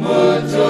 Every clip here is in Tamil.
Mutu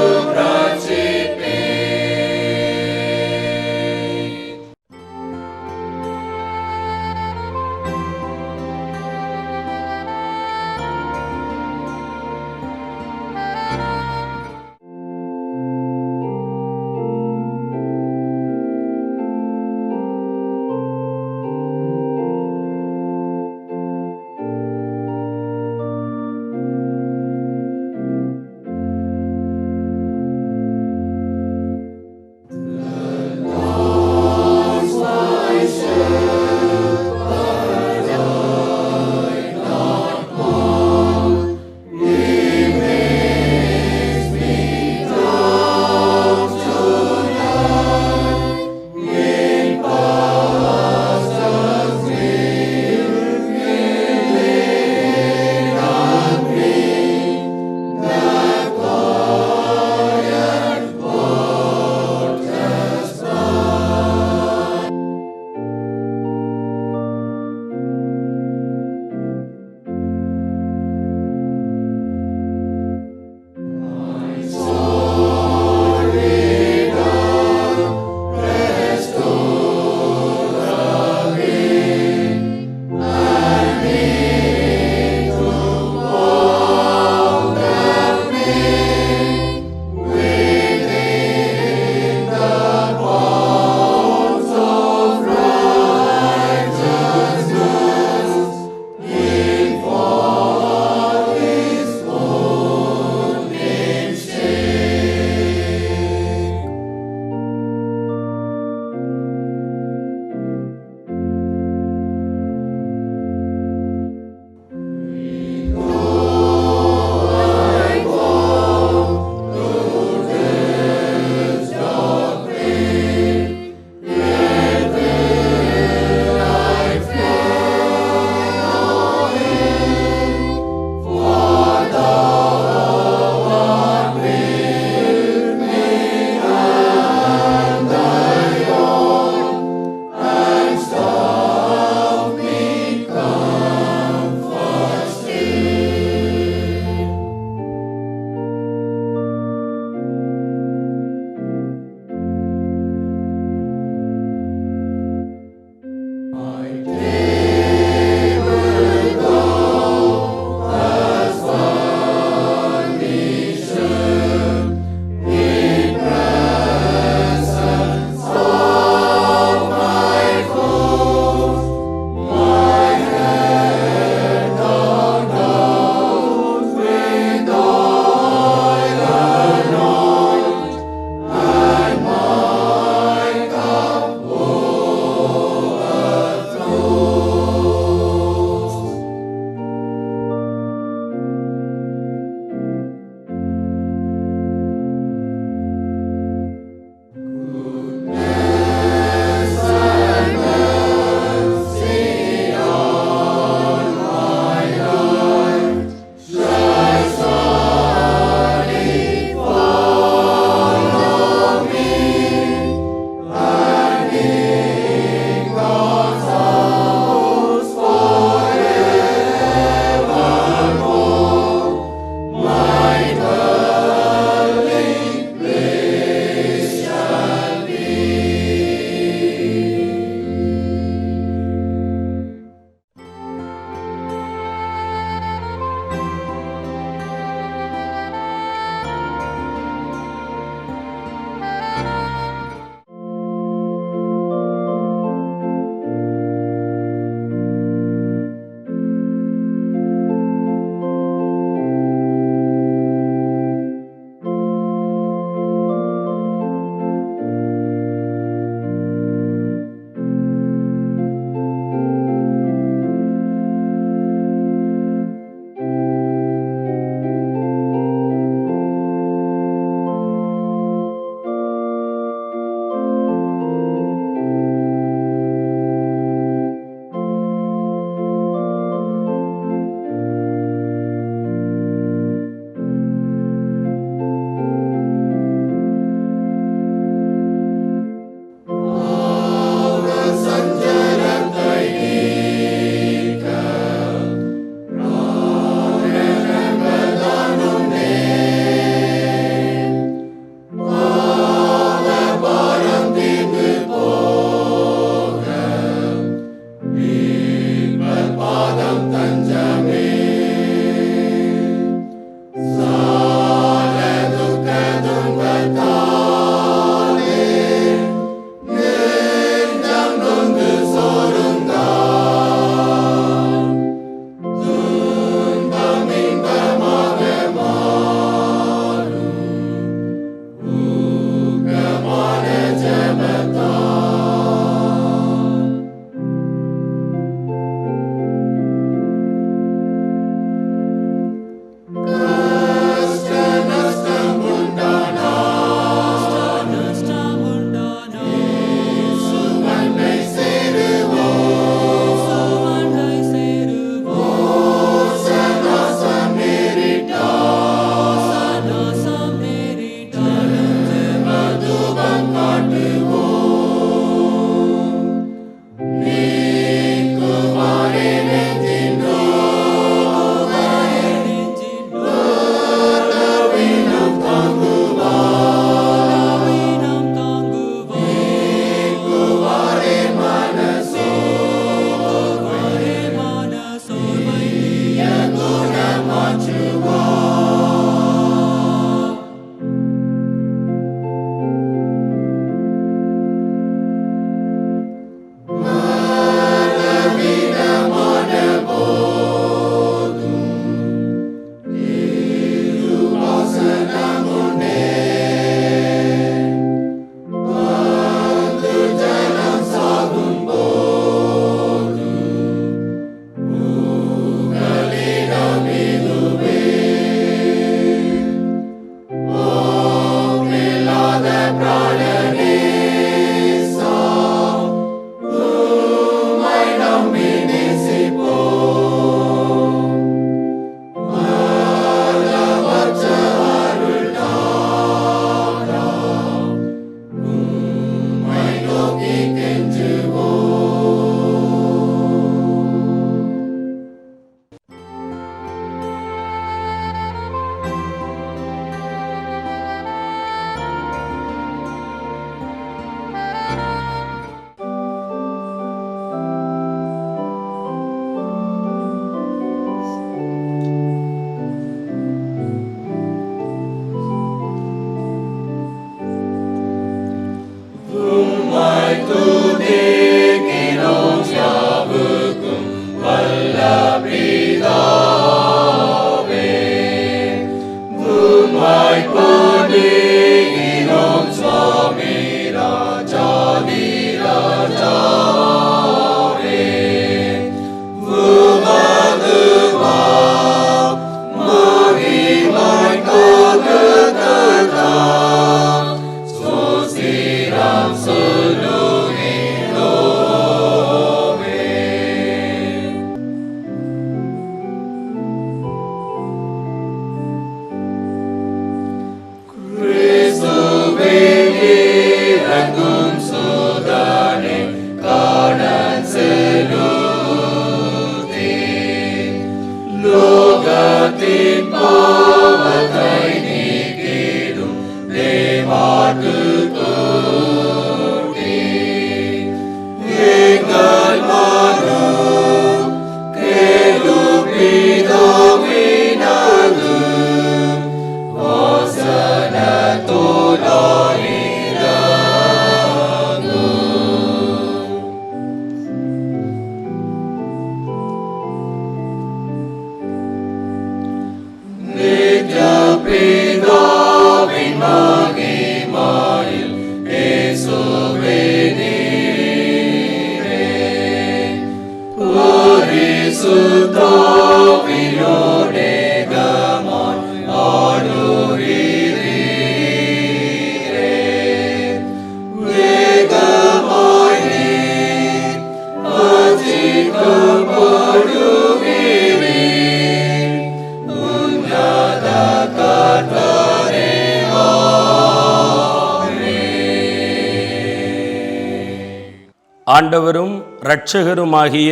ஆண்டவரும் இரட்சகருமாகிய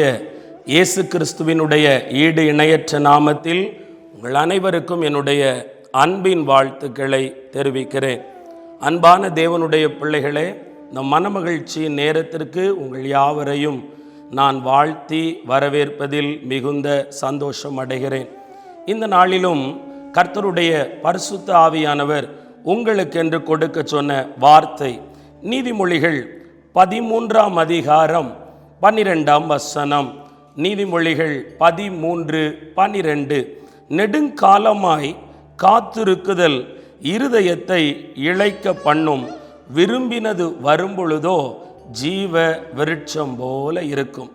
இயேசு கிறிஸ்துவினுடைய ஈடு இணையற்ற நாமத்தில் உங்கள் அனைவருக்கும் என்னுடைய அன்பின் வாழ்த்துக்களை தெரிவிக்கிறேன். அன்பான தேவனுடைய பிள்ளைகளே, இந்த மனமகிழ்ச்சியின் நேரத்திற்கு உங்கள் யாவரையும் நான் வாழ்த்தி வரவேற்பதில் மிகுந்த சந்தோஷம் அடைகிறேன். இந்த நாளிலும் கர்த்தருடைய பரிசுத்த ஆவியானவர் உங்களுக்கென்று கொடுக்க சொன்ன வார்த்தை நீதிமொழிகள் 13ஆம் அதிகாரம் 12ஆம் வசனம். நீதிமொழிகள் 13:12. நெடுங்காலமாய் காத்திருக்குதல் இருதயத்தை இளைக்க பண்ணும், விரும்பினது வரும்பொழுதோ ஜீவ விருட்சம் போல இருக்கும்.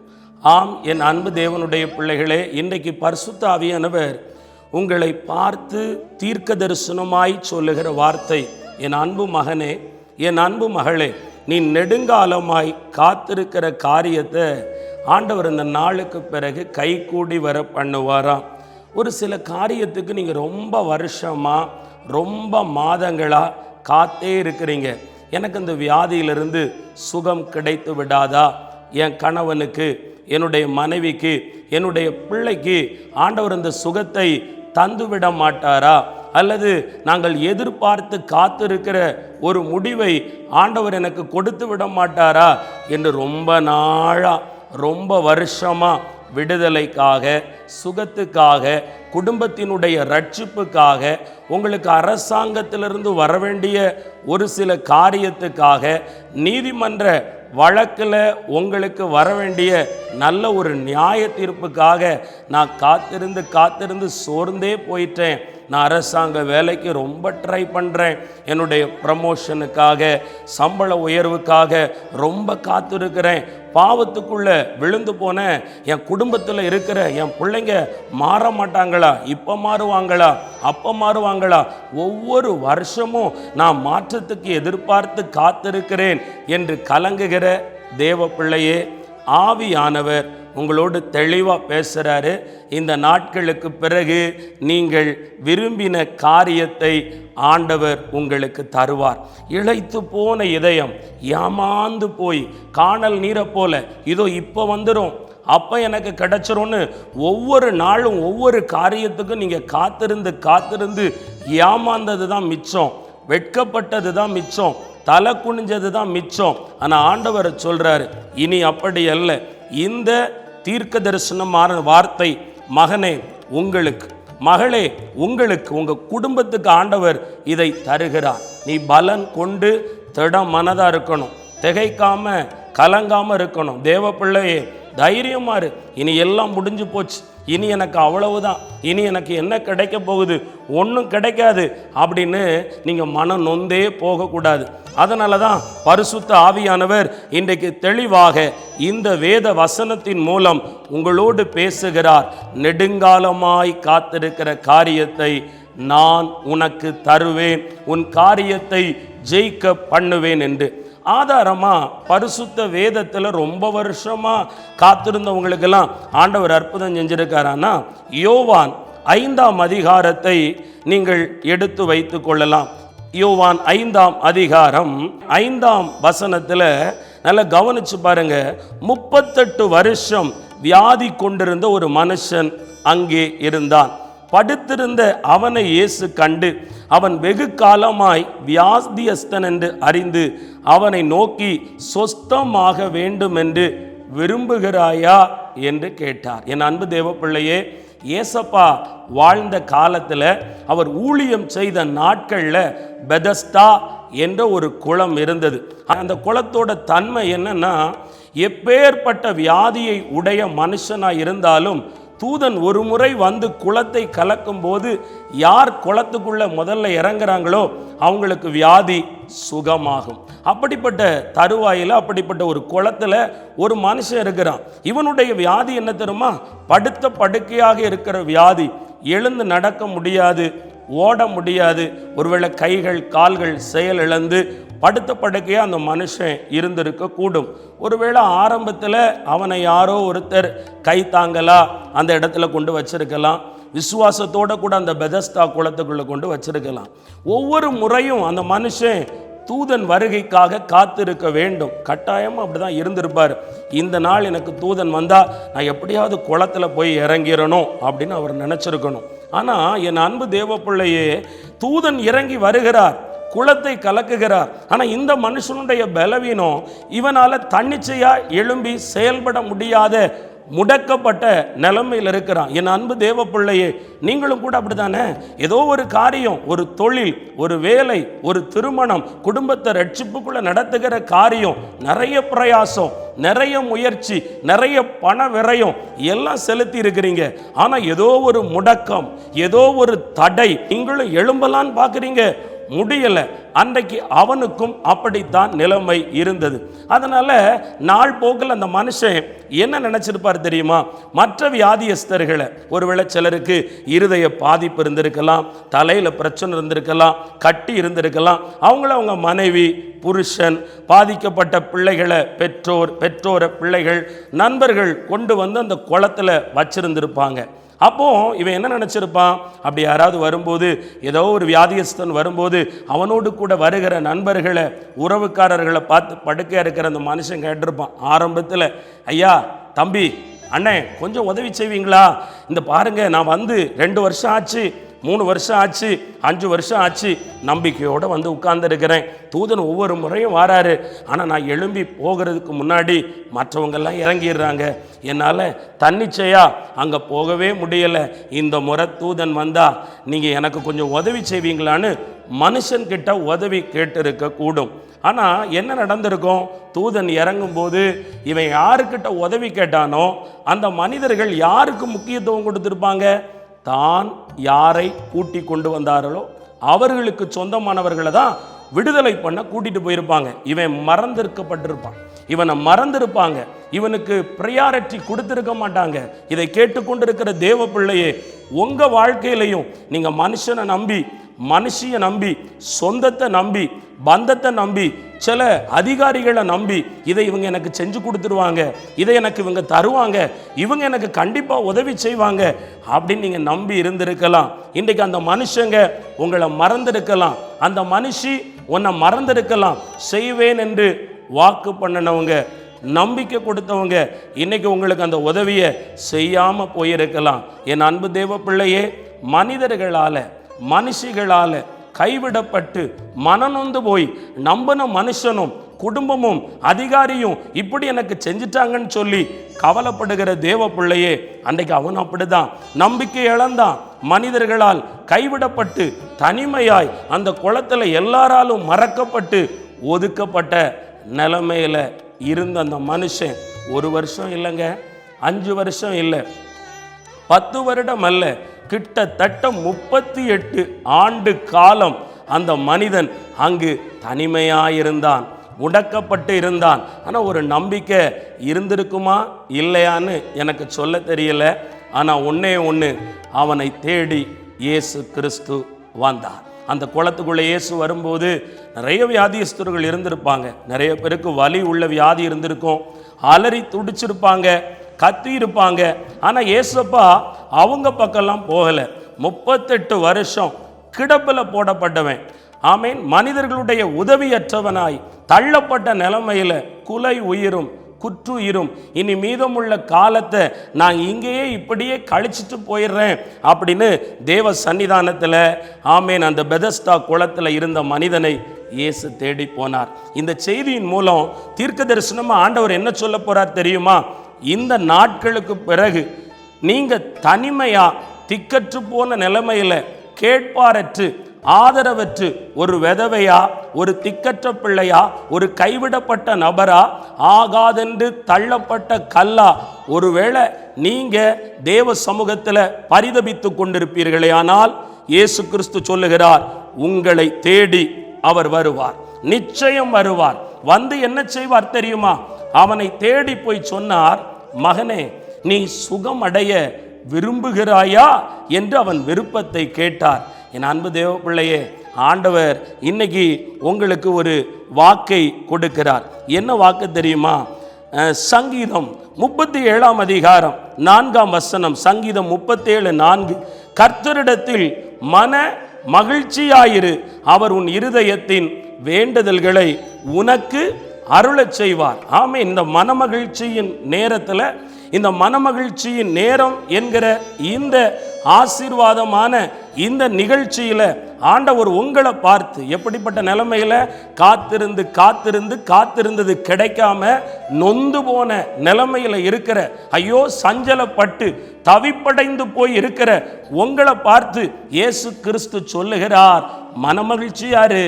ஆம், என் அன்பு தேவனுடைய பிள்ளைகளே, இன்றைக்கு பரிசுத்த ஆவியானவர் உங்களை பார்த்து தீர்க்க தரிசனமாய் சொல்லுகிற வார்த்தை, என் அன்பு மகனே, என் அன்பு மகளே, நீ நெடுங்காலமாய் காத்திருக்கிற காரியத்தை ஆண்டவர் இந்த நாளுக்கு பிறகு கை கூடி வர பண்ணுவாராம். ஒரு சில காரியத்துக்கு நீங்கள் ரொம்ப வருஷமாக ரொம்ப மாதங்களாக காத்தே இருக்கிறீங்க. எனக்கு இந்த வியாதியிலிருந்து சுகம் கிடைத்து விடாதா, என் கணவனுக்கு, என்னுடைய மனைவிக்கு, என்னுடைய பிள்ளைக்கு ஆண்டவர் இந்த சுகத்தை தந்துவிட மாட்டாரா, அல்லது நாங்கள் எதிர்பார்த்து காத்திருக்கிற ஒரு முடிவை ஆண்டவர் எனக்கு கொடுத்து விட மாட்டாரா என்று ரொம்ப நாளாக ரொம்ப வருஷமாக விடுதலைக்காக, சுகத்துக்காக, குடும்பத்தினுடைய ரட்சிப்புக்காக, உங்களுக்கு அரசாங்கத்திலிருந்து வர வேண்டிய ஒரு சில காரியத்துக்காக, நீதிமன்ற வழக்கில் உங்களுக்கு வர வேண்டிய நல்ல ஒரு நியாய தீர்ப்புக்காக நான் காத்திருந்து சோர்ந்தே போயிட்டேன். நான் அரசாங்க வேலைக்கு ரொம்ப ட்ரை பண்ணுறேன், என்னுடைய ப்ரமோஷனுக்காக, சம்பள உயர்வுக்காக ரொம்ப காத்திருக்கிறேன். பாவத்துக்குள்ளே விழுந்து போனேன். என் குடும்பத்தில் இருக்கிற என் பிள்ளைங்க மாற மாட்டாங்களா, இப்போ மாறுவாங்களா, அப்போ மாறுவாங்களா, ஒவ்வொரு வருஷமும் நான் மாற்றத்துக்கு எதிர்பார்த்து காத்திருக்கிறேன் என்று கலங்குகிற தேவ பிள்ளையே, ஆவியானவர் உங்களோடு தெளிவாக பேசுகிறாரு. இந்த நாட்களுக்கு பிறகு நீங்கள் விரும்பின காரியத்தை ஆண்டவர் உங்களுக்கு தருவார். இளைத்து போன இதயம், ஏமாந்து போய் காணல் நீரை போல இதோ இப்போ வந்துடும், அப்போ எனக்கு கிடைச்சிரும்னு ஒவ்வொரு நாளும் ஒவ்வொரு காரியத்துக்கும் நீங்கள் காத்திருந்து ஏமாந்தது தான் மிச்சம், வெட்கப்பட்டது தான் மிச்சம், தலை குனிஞ்சது தான் மிச்சம். ஆனால் ஆண்டவர் சொல்கிறாரு, இனி அப்படி அல்ல. இந்த தீர்க்க தரிசனமான வார்த்தை மகனே உங்களுக்கு, மகளே உங்களுக்கு, உங்கள் குடும்பத்துக்கு ஆண்டவர் இதை தருகிறார். நீ பலன் கொண்டு திட மனதாக இருக்கணும், திகைக்காம கலங்காமல் இருக்கணும். தேவ பிள்ளையே, தைரியமாக இரு. இனி எல்லாம் முடிஞ்சு போச்சு, இனி எனக்கு அவ்வளவுதான், இனி எனக்கு என்ன கிடைக்க போகுது, ஒன்றும் கிடைக்காது அப்படின்னு நீங்கள் மனம் நொந்தே போகக்கூடாது. அதனால தான் பரிசுத்த ஆவியானவர் இன்றைக்கு தெளிவாக இந்த வேத வசனத்தின் மூலம் உங்களோடு பேசுகிறார். நெடுங்காலமாய் காத்திருக்கிற காரியத்தை நான் உனக்கு தருவேன், உன் காரியத்தை ஜெயிக்க பண்ணுவேன் என்று. ஆதாரமாக பரிசுத்த வேதத்தில் ரொம்ப வருஷமாக காத்திருந்தவங்களுக்கெல்லாம் ஆண்டவர் அற்புதம் செஞ்சிருக்காரானா, யோவான் 5ஆம் அதிகாரத்தை நீங்கள் எடுத்து வைத்து கொள்ளலாம். யோவான் 5ஆம் அதிகாரம் 5ஆம் வசனத்தில் நல்லா கவனிச்சு பாருங்க. 38 வருஷம் வியாதி கொண்டிருந்த ஒரு மனுஷன் அங்கே இருந்தான். படுத்திருந்த அவனை இயேசு கண்டு, அவன் வெகு காலமாய் வியாதியஸ்தன் என்று அறிந்து அவனை நோக்கி, சொஸ்தமாக வேண்டும் என்று விரும்புகிறாயா என்று கேட்டார். என் அன்பு தேவ பிள்ளையே, ஏசப்பா வாழ்ந்த காலத்தில், அவர் ஊழியம் செய்த நாட்களில் பெதஸ்தா என்ற ஒரு குளம் இருந்தது. அந்த குளத்தோட தன்மை என்னன்னா, எப்பேற்பட்ட வியாதியை உடைய மனுஷனாக இருந்தாலும் தூதன் ஒரு முறை வந்து குளத்தை கலக்கும் போது யார் குளத்துக்குள்ள முதல்ல இறங்குறாங்களோ அவங்களுக்கு வியாதி சுகமாகும். அப்படிப்பட்ட தருவாயில், அப்படிப்பட்ட ஒரு குளத்துல ஒரு மனுஷன் இருக்கிறான். இவனுடைய வியாதி என்ன தெரியுமா? படுத்த படுக்கையாக இருக்கிற வியாதி. எழுந்து நடக்க முடியாது, ஓட முடியாது. ஒருவேளை கைகள் கால்கள் செயல் இழந்து படுத்த படுக்கையாக அந்த மனுஷன் இருந்திருக்க கூடும். ஒருவேளை ஆரம்பத்தில் அவனை யாரோ ஒருத்தர் கை தாங்கலா அந்த இடத்துல கொண்டு வச்சிருக்கலாம். விசுவாசத்தோடு கூட அந்த பெதஸ்தா குளத்துக்குள்ளே கொண்டு வச்சிருக்கலாம். ஒவ்வொரு முறையும் அந்த மனுஷன் தூதன் வருகைக்காக காத்திருக்க வேண்டும். கட்டாயம் அப்படிதான் இருந்திருப்பார். இந்த நாள் எனக்கு தூதன் வந்தால் நான் எப்படியாவது குளத்தில் போய் இறங்கிடணும் அப்படின்னு அவர் நினச்சிருக்கணும். ஆனால் என் அன்பு தேவ பிள்ளையே, தூதன் இறங்கி வருகிறார், குளத்தை கலக்குகிறார். ஆனால் இந்த மனுஷனுடைய பலவீனம், இவனால் தன்னிச்சையாக எழும்பி செயல்பட முடியாத முடக்கப்பட்ட நிலைமையில் இருக்கிறான். என் அன்பு தேவ பிள்ளையே, நீங்களும் கூட அப்படித்தானே? ஏதோ ஒரு காரியம், ஒரு தொழில், ஒரு வேலை, ஒரு திருமணம், குடும்பத்தை ரட்சிப்புக்குள்ள நடத்துகிற காரியம், நிறைய பிரயாசம், நிறைய முயற்சி, நிறைய பண விரயம் எல்லாம் செலுத்தி இருக்கிறீங்க. ஆனால் ஏதோ ஒரு முடக்கம், ஏதோ ஒரு தடை. நீங்களும் எழும்பலான்னு பார்க்குறீங்க, முடியலை. அன்றைக்கு அவனுக்கும் அப்படித்தான் நிலைமை இருந்தது. அதனால நாள் போக்கில் அந்த மனுஷன் என்ன நினைச்சிருப்பார் தெரியுமா? மற்ற வியாதியஸ்தர்களை, ஒருவேளை சிலருக்கு இருதய பாதிப்பு இருந்திருக்கலாம், தலையில் பிரச்சனை இருந்திருக்கலாம், கட்டி இருந்திருக்கலாம். அவங்க மனைவி, புருஷன், பாதிக்கப்பட்ட பிள்ளைகளை பெற்றோரை பிள்ளைகள், நண்பர்கள் கொண்டு வந்து அந்த குளத்தில் வச்சிருந்திருப்பாங்க. அப்போ இவன் என்ன நினைச்சிருப்பான்? அப்படி யாராவது வரும்போது, ஏதோ ஒரு வியாதியஸ்தன் வரும்போது அவனோடு கூட வருகிற நண்பர்களை, உறவுக்காரர்களை பார்த்து படுக்கையா இருக்கிற அந்த மனுஷன் கேட்டிருப்பான் ஆரம்பத்தில், ஐயா, தம்பி, அண்ணே, கொஞ்சம் உதவி செய்வீங்களா? இந்த பாருங்க, நான் வந்து 2 வருஷம் ஆச்சு, 3 வருஷம் ஆச்சு, 5 வருஷம் ஆச்சு, நம்பிக்கையோடு வந்து உட்கார்ந்துருக்கிறேன். தூதன் ஒவ்வொரு முறையும் வராரு. ஆனால் நான் எழும்பி போகிறதுக்கு முன்னாடி மற்றவங்கெல்லாம் இறங்கிடுறாங்க. என்னால் தன்னிச்சையாக அங்கே போகவே முடியலை. இந்த முறை தூதன் வந்தால் நீங்கள் எனக்கு கொஞ்சம் உதவி செய்வீங்களான்னு மனுஷன்கிட்ட உதவி கேட்டிருக்க கூடும். ஆனால் என்ன நடந்திருக்கும்? தூதன் இறங்கும்போது இவன் யாருக்கிட்ட உதவி கேட்டானோ அந்த மனிதர்கள் யாருக்கு முக்கியத்துவம் கொடுத்துருப்பாங்க? தான் யாரை கூட்டி கொண்டு வந்தார்களோ அவர்களுக்கு சொந்தமானவர்களை தான் விடுதலை பண்ண கூட்டிட்டு போயிருப்பாங்க. இவன் மறந்திருக்கப்பட்டிருப்பான், இவனை மறந்திருப்பாங்க, இவனுக்கு ப்ரையாரிட்டி கொடுத்திருக்க மாட்டாங்க. இதை கேட்டுக்கொண்டிருக்கிற தேவ பிள்ளையே, உங்க வாழ்க்கையிலையும் நீங்க மனுஷனை நம்பி, மனுஷியை நம்பி, சொந்தத்தை நம்பி, பந்தத்தை நம்பி, சில அதிகாரிகளை நம்பி, இதை இவங்க எனக்கு செஞ்சு கொடுத்துருவாங்க, இதை எனக்கு இவங்க தருவாங்க, இவங்க எனக்கு கண்டிப்பாக உதவி செய்வாங்க அப்படின்னு நீங்கள் நம்பி இருந்திருக்கலாம். இன்றைக்கு அந்த மனுஷங்க உங்களை மறந்திருக்கலாம், அந்த மனுஷி உன்னை மறந்திருக்கலாம். செய்வேன் என்று வாக்கு பண்ணினவங்க, நம்பிக்கை கொடுத்தவங்க இன்னைக்கு உங்களுக்கு அந்த உதவியை செய்யாமல் போயிருக்கலாம். என் அன்பு தேவ பிள்ளையே, மனிதர்களால், மனுஷிகளால் கைவிடப்பட்டு மனநொந்து போய் நம்பின மனுஷனும் குடும்பமும் அதிகாரியும் இப்படி எனக்கு செஞ்சிட்டாங்கன்னு சொல்லி கவலைப்படுகிற தேவ பிள்ளையே, அன்றைக்கு அவன் அப்படிதான் நம்பிக்கை இழந்தான். மனிதர்களால் கைவிடப்பட்டு தனிமையாய் அந்த குளத்தில் எல்லாராலும் மறக்கப்பட்டு ஒதுக்கப்பட்ட நிலைமையில இருந்த அந்த மனுஷன் 1 வருஷம் இல்லைங்க, 5 வருஷம் இல்லை, 10 வருடம் அல்ல, கிட்டத்தட்ட 38 ஆண்டு காலம் அந்த மனிதன் அங்கு தனிமையாயிருந்தான், முடக்கப்பட்டு இருந்தான். ஆனால் ஒரு நம்பிக்கை இருந்திருக்குமா இல்லையான்னு எனக்கு சொல்ல தெரியல. ஆனால் ஒன்று, அவனை தேடி இயேசு கிறிஸ்து வந்தார். அந்த குளத்துக்குள்ளே இயேசு வரும்போது நிறைய வியாதியஸ்தர்கள் இருந்திருப்பாங்க. நிறைய பேருக்கு வலி உள்ள வியாதி இருந்திருக்கும், அலறி துடிச்சிருப்பாங்க, கத்தி இருப்பாங்க. ஆனால் இயேசுப்பா அவங்க பக்கம்லாம் போகலை. 38 வருஷம் கிடப்பில் போடப்பட்டவன், ஆமேன், மனிதர்களுடைய உதவியற்றவனாய் தள்ளப்பட்ட நிலைமையில் குலை உயிரும் குற்றுயிரும், இனி மீதமுள்ள காலத்தை நான் இங்கேயே இப்படியே கழிச்சிட்டு போயிடுறேன் அப்படின்னு தேவ சன்னிதானத்தில் ஆமேன் அந்த பெதஸ்தா குளத்தில் இருந்த மனிதனை இயேசு தேடி போனார். இந்த செய்தியின் மூலம் தீர்க்க தரிசனமா ஆண்டவர் என்ன சொல்ல போறார் தெரியுமா? இந்த நாட்களுக்கு பிறகு நீங்க தனிமையா திக்கற்று போன நிலைமையில கேட்பாரற்று ஆதரவற்று ஒரு விதவையா, ஒரு திக்கற்ற பிள்ளையா, ஒரு கைவிடப்பட்ட நபரா, ஆகாதென்று தள்ளப்பட்ட கல்லா ஒருவேளை நீங்க தேவ சமூகத்தில் பரிதபித்து கொண்டிருப்பீர்களே, ஆனால் இயேசு கிறிஸ்து சொல்லுகிறார், உங்களை தேடி அவர் வருவார், நிச்சயம் வருவார். வந்து என்ன செய்வார் தெரியுமா? அவனை தேடி போய் சொன்னார், மகனே நீ சுகமடைய விரும்புகிறாயா என்று அவன் விருப்பத்தை கேட்டார். என் அன்பு தேவ பிள்ளையே, ஆண்டவர் இன்னைக்கு உங்களுக்கு ஒரு வாக்கை கொடுக்கிறார். என்ன வாக்கு தெரியுமா? சங்கீதம் 37 அதிகாரம் 4 சங்கீதம் 37:4, கர்த்தரிடத்தில் மன மகிழ்ச்சியாயிரு, அவர் உன் இருதயத்தின் வேண்டுதல்களை உனக்கு அருளச் செய்வார். ஆமே, இந்த மனமகிழ்ச்சியின் நேரத்தில், இந்த மனமகிழ்ச்சியின் நேரம் என்கிற இந்த ஆசீர்வாதமான இந்த நிகழ்ச்சியில ஆண்டவர் உங்களை பார்த்து எப்படிப்பட்ட நிலைமையில காத்திருந்து காத்திருந்து காத்திருந்தது கிடைக்காம நொந்து போன நிலைமையில இருக்கிற, ஐயோ சஞ்சலப்பட்டு தவிப்படைந்து போய் இருக்கிற உங்களை பார்த்து இயேசு கிறிஸ்து சொல்லுகிறார், மனமகிழ்ச்சியாரு,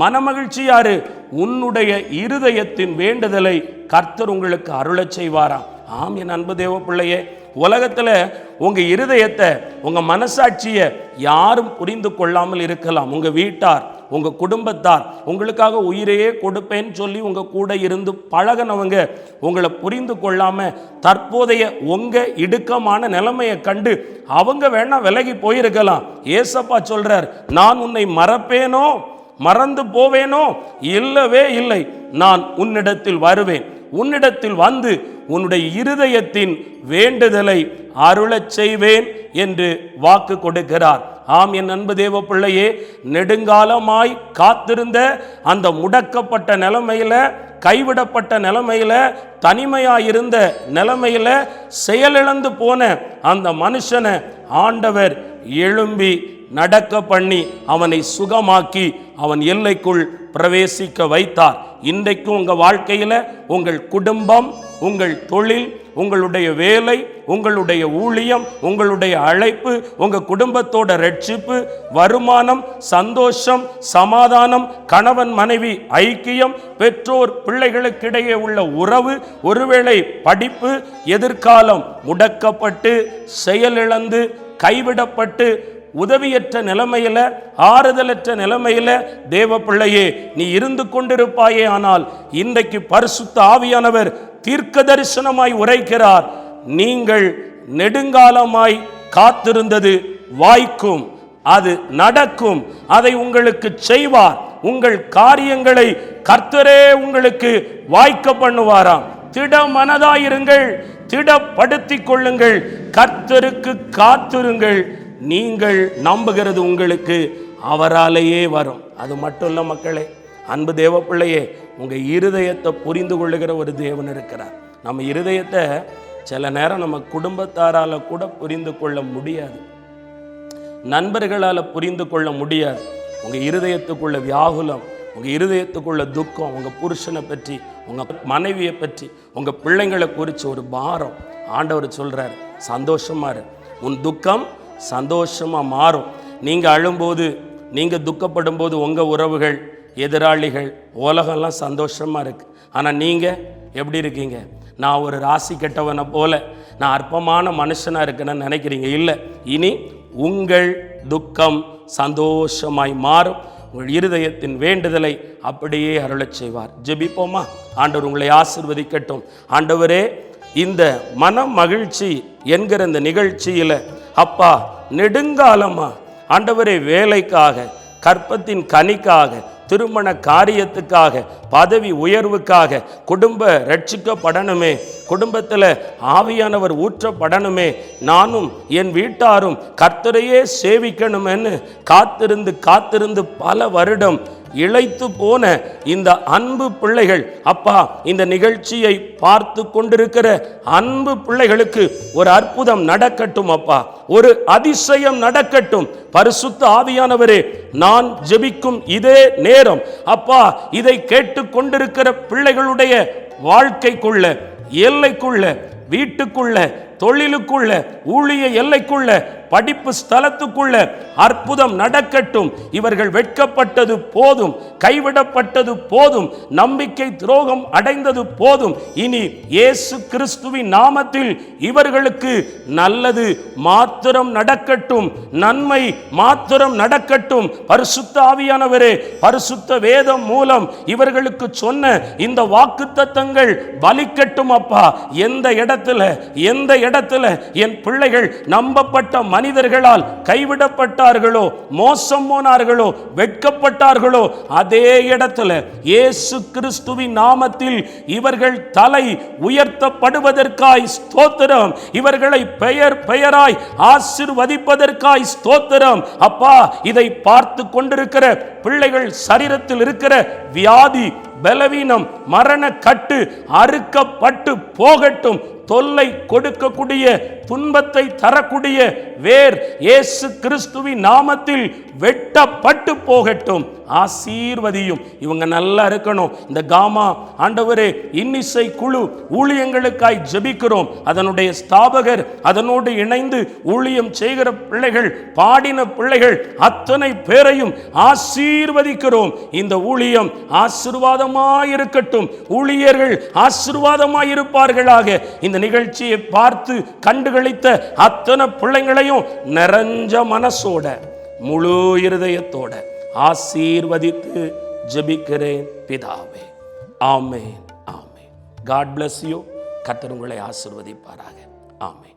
மனமகிழ்ச்சியாரு, உன்னுடைய இருதயத்தின் வேண்டுதலை கர்த்தர் உங்களுக்கு அருளச் செய்வாராம். ஆம் என் அன்பு தேவ பிள்ளையே, உலகத்தில் உங்கள் இருதயத்தை, உங்கள் மனசாட்சியை யாரும் புரிந்து கொள்ளாமல் இருக்கலாம். உங்கள் வீட்டார், உங்கள் குடும்பத்தார் உங்களுக்காக உயிரையே கொடுப்பேன்னு சொல்லி உங்கள் கூட இருந்து பழகினவங்க உங்களை புரிந்து கொள்ளாமல் தற்போதைய உங்கள் இடுக்கமான நிலைமையை கண்டு அவங்க வேணா விலகி போயிருக்கலாம். ஏசப்பா சொல்றார், நான் உன்னை மறப்பேனோ, மறந்து போவேனோ? இல்லவே இல்லை, நான் உன்னிடத்தில் வருவேன், உன்னிடத்தில் வந்து உன்னுடைய இருதயத்தின் வேண்டுதலை அருளச் செய்வேன் என்று வாக்கு கொடுக்கிறார். ஆம் என் அன்பு தேவ பிள்ளையே, நெடுங்காலமாய் காத்திருந்த அந்த முடக்கப்பட்ட நிலைமையில, கைவிடப்பட்ட நிலைமையில, தனிமையாயிருந்த நிலைமையில, செயலிழந்து போன அந்த மனுஷனை ஆண்டவர் எழும்பி நடக்க பண்ணி அவனை சுகமாக்கி அவன் எல்லைக்குள் பிரவேசிக்க வைத்தார். இன்றைக்கும் உங்கள் வாழ்க்கையில் உங்கள் குடும்பம், உங்கள் தொழில், உங்களுடைய வேலை, உங்களுடைய ஊழியம், உங்களுடைய அழைப்பு, உங்கள் குடும்பத்தோட ரட்சிப்பு, வருமானம், சந்தோஷம், சமாதானம், கணவன் மனைவி ஐக்கியம், பெற்றோர் பிள்ளைகளுக்கிடையே உள்ள உறவு, ஒருவேளை படிப்பு, எதிர்காலம் முடக்கப்பட்டு செயலிழந்து கைவிடப்பட்டு உதவியற்ற நிலைமையில, ஆறுதலற்ற நிலைமையில தேவ பிள்ளையே நீ இருந்து கொண்டிருப்பாயே, ஆனால் இன்றைக்கு பரிசுத்த ஆவியானவர் தீர்க்க தரிசனமாய் உரைக்கிறார், நீங்கள் நெடுங்காலமாய் காத்திருந்தது வாய்க்கும், அது நடக்கும், அதை உங்களுக்கு செய்வார். உங்கள் காரியங்களை கர்த்தரே உங்களுக்கு வாய்க்க பண்ணுவாராம். திட மனதாயிருங்கள், திடப்படுத்திக் கொள்ளுங்கள், கர்த்தருக்கு காத்திருங்கள், நீங்கள் நம்புகிறது உங்களுக்கு அவராலேயே வரும். அது மட்டும் இல்லை மக்களே, அன்பு தேவ பிள்ளையே, உங்கள் இருதயத்தை புரிந்து கொள்ளுகிற ஒரு தேவன் இருக்கிறார். நம்ம இருதயத்தை சில நேரம் நம்ம குடும்பத்தாரால் கூட புரிந்து கொள்ள முடியாது, நண்பர்களால் புரிந்து கொள்ள முடியாது. உங்கள் இருதயத்துக்குள்ள வியாகுலம், உங்கள் இருதயத்துக்குள்ள துக்கம், உங்கள் புருஷனை பற்றி, உங்கள் மனைவியை பற்றி, உங்கள் பிள்ளைங்களை குறித்து ஒரு பாரம். ஆண்டவர் சொல்கிறார், சந்தோஷமா இரு, உன் துக்கம் சந்தோஷமாக மாறும். நீங்கள் அழும்போது, நீங்கள் துக்கப்படும் போது உங்கள் உறவுகள், எதிராளிகள், உலகம்லாம் சந்தோஷமாக இருக்குது. ஆனால் நீங்கள் எப்படி இருக்கீங்க? நான் ஒரு ராசி கெட்டவனை போல, நான் அற்பமான மனுஷனாக இருக்கேன்னு நினைக்கிறீங்க. இல்லை, இனி உங்கள் துக்கம் சந்தோஷமாய் மாறும். உங்கள் இருதயத்தின் வேண்டுதலை அப்படியே அருளச் செய்வார். ஜெபிப்போமா? ஆண்டவர் உங்களை ஆசீர்வதிக்கட்டும். ஆண்டவரே, இந்த மன மகிழ்ச்சி என்கிற இந்த நிகழ்ச்சியில் அப்பா, நெடுங்காலமா ஆண்டவரே வேலைக்காக, கற்பத்தின் கனிக்காக, திருமண காரியத்துக்காக, பதவி உயர்வுக்காக, குடும்ப ரட்சிக்கப்படணுமே, குடும்பத்தில் ஆவியானவர் ஊற்றப்படணுமே, நானும் என் வீட்டாரும் கர்த்தரையே சேவிக்கணுமென்னு காத்திருந்து காத்திருந்து பல வருடம் இளைத்து போன இந்த அன்பு பிள்ளைகள், அப்பா, இந்த நிகழ்ச்சியை பார்த்து கொண்டிருக்கிற அன்பு பிள்ளைகளுக்கு ஒரு அற்புதம் நடக்கட்டும் அப்பா, ஒரு அதிசயம் நடக்கட்டும். பரிசுத்த ஆவியானவரே, நான் ஜெபிக்கும் இதே நேரம் அப்பா, இதை கேட்டு கொண்டிருக்கிற பிள்ளைகளுடைய வாழ்க்கைக்குள்ள, எல்லைக்குள்ள, வீட்டுக்குள்ள, தொழிலுக்குள்ள, ஊழிய எல்லைக்குள்ள, படிப்பு ஸ்தலத்துக்குள்ள அற்புதம் நடக்கட்டும். இவர்கள் வெட்கப்பட்டது போதும், கைவிடப்பட்டது போதும், நம்பிக்கை துரோகம் அடைந்தது போதும். இனி இயேசு கிறிஸ்துவின் நாமத்தில் இவர்களுக்கு நல்லது மாத்திரம் நடக்கட்டும், நன்மை மாத்திரம் நடக்கட்டும். பரிசுத்த ஆவியானவரே, பரிசுத்த வேதம் மூலம் இவர்களுக்கு சொன்ன இந்த வாக்குத்தத்தங்கள் பலிக்கட்டும் அப்பா. எந்த இடத்துல என் பிள்ளைகள் நம்பப்பட்ட மனிதர்களால் கைவிடப்பட்டார்களோ, மோசம் போனார்களோ, வெட்கப்பட்டார்களோ, அதே இடத்துல இயேசு கிறிஸ்துவின் நாமத்தில் இவர்கள் தலை உயர்த்தப்படுவதற்காய் ஸ்தோத்திரம். இவர்களை பெயர் பெயராய் ஆசீர்வதிப்பதற்காய் ஸ்தோத்திரம். அப்பா, இதை பார்த்து கொண்டிருக்கிற பிள்ளைகள் சரீரத்தில் இருக்கிற வியாதி, பலவீனம், மரண கட்டு அறுக்கப்பட்டு போகட்டும். தொல்லை கொடுக்கக்கூடிய, துன்பத்தை தரக்கூடிய வேர் இயேசு கிறிஸ்துவின் நாமத்தில் வெட்டப்பட்டு போகட்டும். ஆசீர்வதியும். இவங்க நல்லா இருக்கணும். இந்த காமா ஆண்டவரே இன்னிசை குழு ஊழியங்களுக்காய் ஜெபிக்கிறோம். அதனுடைய ஸ்தாபகர், அதனோடு இணைந்து ஊழியம் செய்கிற பிள்ளைகள், பாடின பிள்ளைகள் அத்தனை பேரையும் ஆசீர்வதிக்கிறோம். இந்த ஊழியம் ஆசீர்வாதமாயிருக்கட்டும். ஊழியர்கள் ஆசீர்வாதமாயிருப்பார்களாக. இந்த நிகழ்ச்சியை பார்த்து கண்டுகளித்த அத்தனை பிள்ளைங்களையும் நிறைஞ்ச மனசோட, முழு இருதயத்தோட ஆசீர்வதித்து ஜெபிக்கிறேன் பிதாவே. ஆமென், ஆமென். God bless you. கர்த்தர் உங்களை ஆசீர்வதிப்பாராக. ஆமென்.